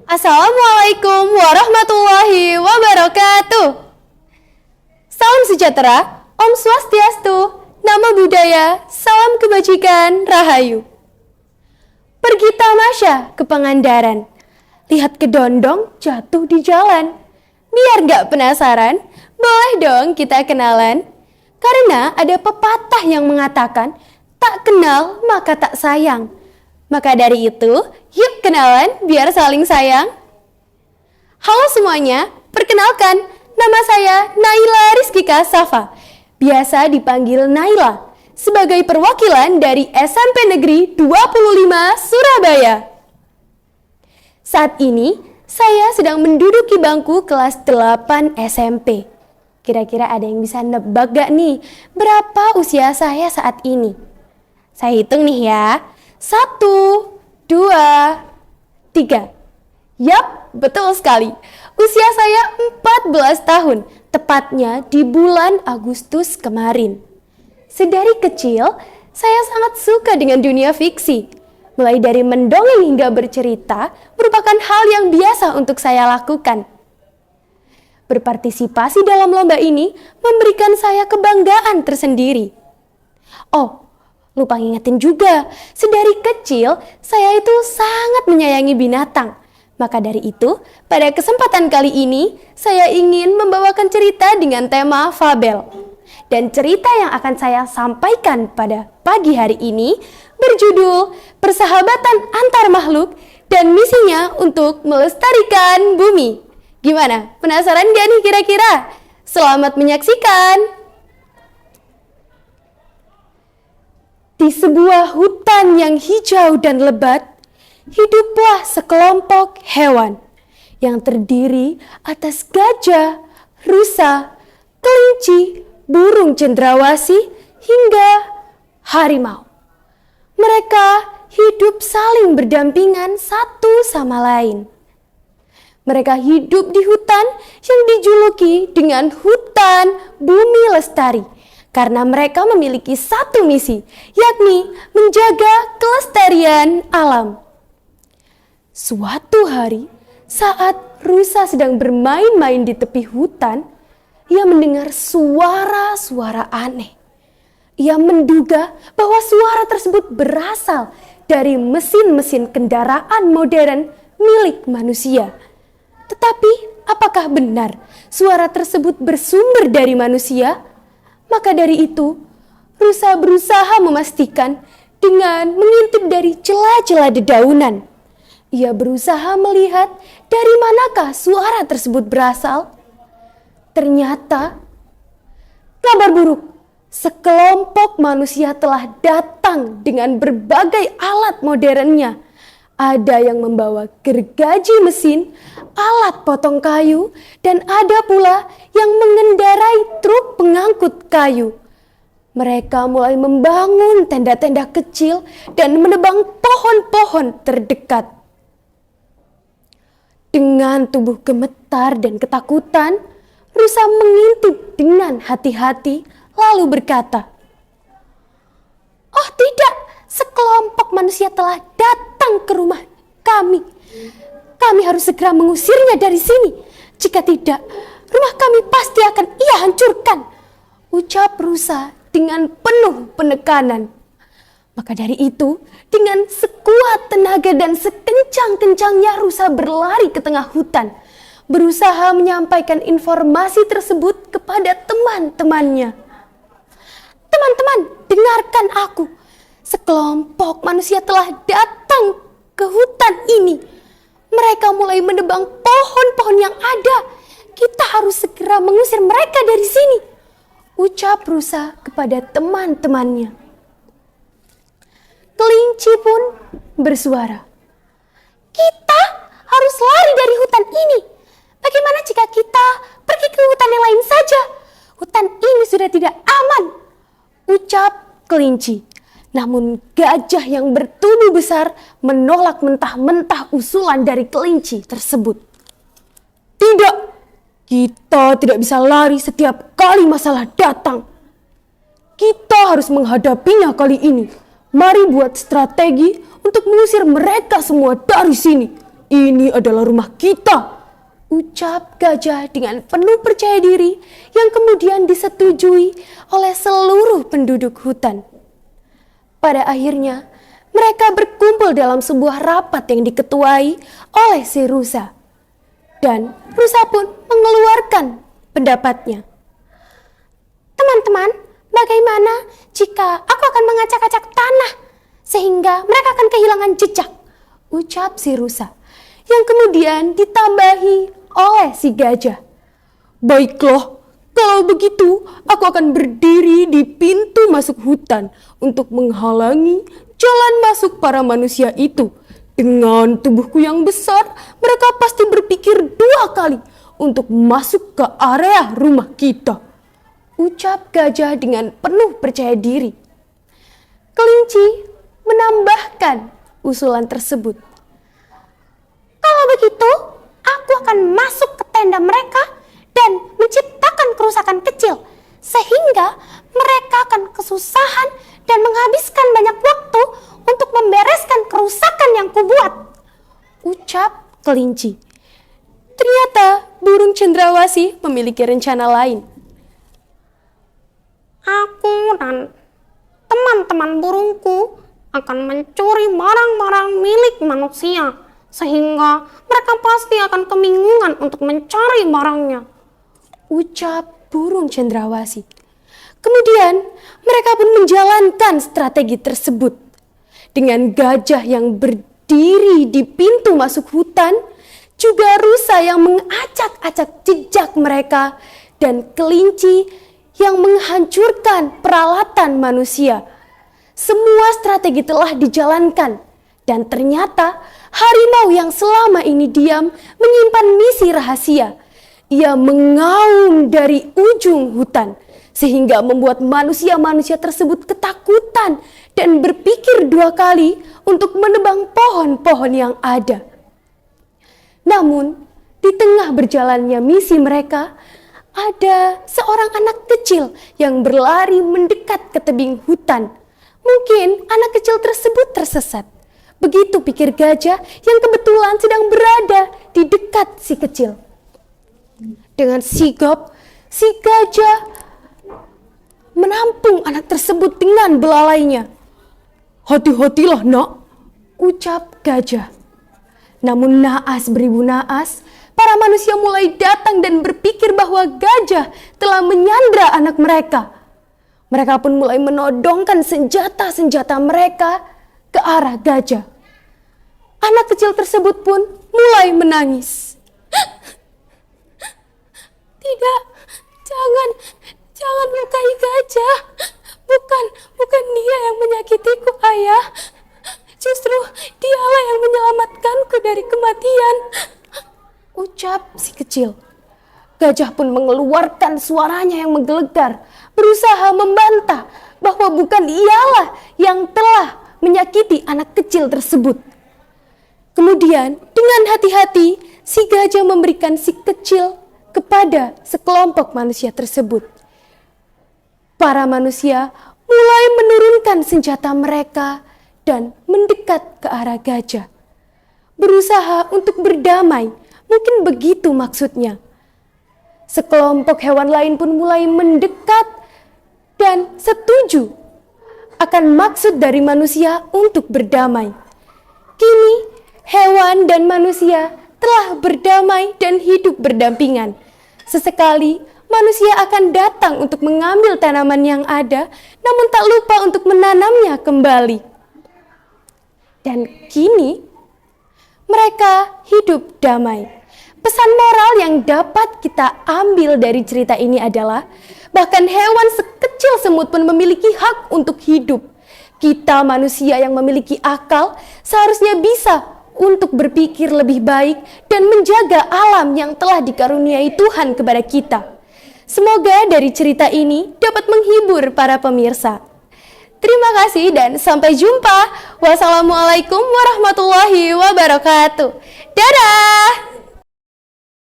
Assalamualaikum warahmatullahi wabarakatuh. Salam sejahtera, Om Swastiastu, Namo Buddhaya, salam kebajikan, rahayu. Pergi tamasya ke Pangandaran, lihat kedondong jatuh di jalan. Biar gak penasaran, boleh dong kita kenalan. Karena ada pepatah yang mengatakan, tak kenal maka tak sayang. Maka dari itu, yuk kenalan biar saling sayang. Halo semuanya, perkenalkan, nama saya Naila Rizkika Safa, biasa dipanggil Naila, sebagai perwakilan dari SMP Negeri 25 Surabaya. Saat ini, saya sedang menduduki bangku kelas 8 SMP. Kira-kira ada yang bisa nebak gak nih, berapa usia saya saat ini? Saya hitung nih ya. 1, 2, 3. Yap, betul sekali. Usia saya 14 tahun, tepatnya di bulan Agustus kemarin. Sedari kecil, saya sangat suka dengan dunia fiksi. Mulai dari mendongeng hingga bercerita, merupakan hal yang biasa untuk saya lakukan. Berpartisipasi dalam lomba ini memberikan saya kebanggaan tersendiri. Oh, lupa ngingetin juga, sedari kecil saya itu sangat menyayangi binatang. Maka dari itu, pada kesempatan kali ini, saya ingin membawakan cerita dengan tema fabel. Dan cerita yang akan saya sampaikan pada pagi hari ini berjudul Persahabatan Antar Makhluk dan misinya untuk melestarikan bumi. Gimana? Penasaran gak nih kira-kira? Selamat menyaksikan! Di sebuah hutan yang hijau dan lebat, hiduplah sekelompok hewan yang terdiri atas gajah, rusa, kelinci, burung cendrawasih, hingga harimau. Mereka hidup saling berdampingan satu sama lain. Mereka hidup di hutan yang dijuluki dengan hutan bumi lestari. Karena mereka memiliki satu misi, yakni menjaga kelestarian alam. Suatu hari, saat rusa sedang bermain-main di tepi hutan, ia mendengar suara-suara aneh. Ia menduga bahwa suara tersebut berasal dari mesin-mesin kendaraan modern milik manusia. Tetapi, apakah benar suara tersebut bersumber dari manusia? Maka dari itu, rusa berusaha memastikan dengan mengintip dari celah-celah dedaunan. Ia berusaha melihat dari manakah suara tersebut berasal. Ternyata, kabar buruk, sekelompok manusia telah datang dengan berbagai alat modernnya. Ada yang membawa gergaji mesin, alat potong kayu, dan ada pula yang mengendarai truk pengangkut kayu. Mereka mulai membangun tenda-tenda kecil dan menebang pohon-pohon terdekat. Dengan tubuh gemetar dan ketakutan, rusa mengintip dengan hati-hati lalu berkata, "Oh tidak, sekelompok manusia telah datang ke rumah kami. Kami harus segera mengusirnya dari sini. Jika tidak, rumah kami pasti akan ia hancurkan," ucap rusa dengan penuh penekanan. Maka dari itu, dengan sekuat tenaga dan sekencang-kencangnya rusa berlari ke tengah hutan, berusaha menyampaikan informasi tersebut kepada teman-temannya. "Teman-teman, dengarkan aku. Sekelompok manusia telah datang ke hutan ini. Mereka mulai menebang pohon-pohon yang ada. Kita harus segera mengusir mereka dari sini," ucap rusa kepada teman-temannya. Kelinci pun bersuara, "Kita harus lari dari hutan ini. Bagaimana jika kita pergi ke hutan yang lain saja? Hutan ini sudah tidak aman," ucap kelinci. Namun gajah yang bertubuh besar menolak mentah-mentah usulan dari kelinci tersebut. "Tidak, kita tidak bisa lari setiap kali masalah datang. Kita harus menghadapinya kali ini. Mari buat strategi untuk mengusir mereka semua dari sini. Ini adalah rumah kita, ucap gajah dengan penuh percaya diri yang kemudian disetujui oleh seluruh penduduk hutan. Pada akhirnya, mereka berkumpul dalam sebuah rapat yang diketuai oleh si rusa. Dan rusa pun mengeluarkan pendapatnya. Teman-teman, bagaimana jika aku akan mengacak-acak tanah sehingga mereka akan kehilangan jejak, ucap si rusa, yang kemudian ditambahi oleh si gajah. Baiklah, kalau begitu aku akan berdiri di pintu masuk hutan untuk menghalangi jalan masuk para manusia itu. Dengan tubuhku yang besar, mereka pasti berpikir 2 kali untuk masuk ke area rumah kita, ucap gajah dengan penuh percaya diri. Kelinci menambahkan usulan tersebut. Kalau begitu, aku akan masuk ke tenda mereka dan menciptakan kerusakan kecil sehingga mereka akan kesusahan dan menghabiskan banyak waktu untuk membereskan kerusakan yang kubuat, ucap kelinci. Ternyata burung cendrawasih memiliki rencana lain. Aku dan teman-teman burungku akan mencuri barang-barang milik manusia sehingga mereka pasti akan kebingungan untuk mencari barangnya, ucap burung cendrawasih. Kemudian mereka pun menjalankan strategi tersebut. Dengan gajah yang berdiri di pintu masuk hutan, juga rusa yang mengacak-acak jejak mereka, dan kelinci yang menghancurkan peralatan manusia. Semua strategi telah dijalankan, dan ternyata harimau yang selama ini diam menyimpan misi rahasia. Ia mengaum dari ujung hutan, sehingga membuat manusia-manusia tersebut ketakutan dan berpikir 2 kali untuk menebang pohon-pohon yang ada. Namun, di tengah berjalannya misi mereka, ada seorang anak kecil yang berlari mendekat ke tebing hutan. Mungkin anak kecil tersebut tersesat. Begitu pikir gajah yang kebetulan sedang berada di dekat si kecil. Dengan sigap, si gajah menampung anak tersebut dengan belalainya. Hati-hatilah nak, ucap gajah. Namun naas beribu naas, para manusia mulai datang dan berpikir bahwa gajah telah menyandra anak mereka. Mereka pun mulai menodongkan senjata-senjata mereka ke arah gajah. Anak kecil tersebut pun mulai menangis. Tidak, jangan lukai gajah. Bukan dia yang menyakitiku, ayah. Justru dialah yang menyelamatkanku dari kematian, ucap si kecil. Gajah pun mengeluarkan suaranya yang menggelegar, berusaha membantah bahwa bukan ialah yang telah menyakiti anak kecil tersebut. Kemudian dengan hati-hati si gajah memberikan si kecil kepada sekelompok manusia tersebut. Para manusia mulai menurunkan senjata mereka dan mendekat ke arah gajah. Berusaha untuk berdamai, mungkin begitu maksudnya. Sekelompok hewan lain pun mulai mendekat dan setuju akan maksud dari manusia untuk berdamai. Kini hewan dan manusia telah berdamai dan hidup berdampingan. Sesekali manusia akan datang untuk mengambil tanaman yang ada, namun tak lupa untuk menanamnya kembali. Dan kini mereka hidup damai. Pesan moral yang dapat kita ambil dari cerita ini adalah bahkan hewan sekecil semut pun memiliki hak untuk hidup. Kita manusia yang memiliki akal seharusnya bisa untuk berpikir lebih baik dan menjaga alam yang telah dikaruniai Tuhan kepada kita. Semoga dari cerita ini dapat menghibur para pemirsa. Terima kasih dan sampai jumpa. Wassalamualaikum warahmatullahi wabarakatuh. Dadah!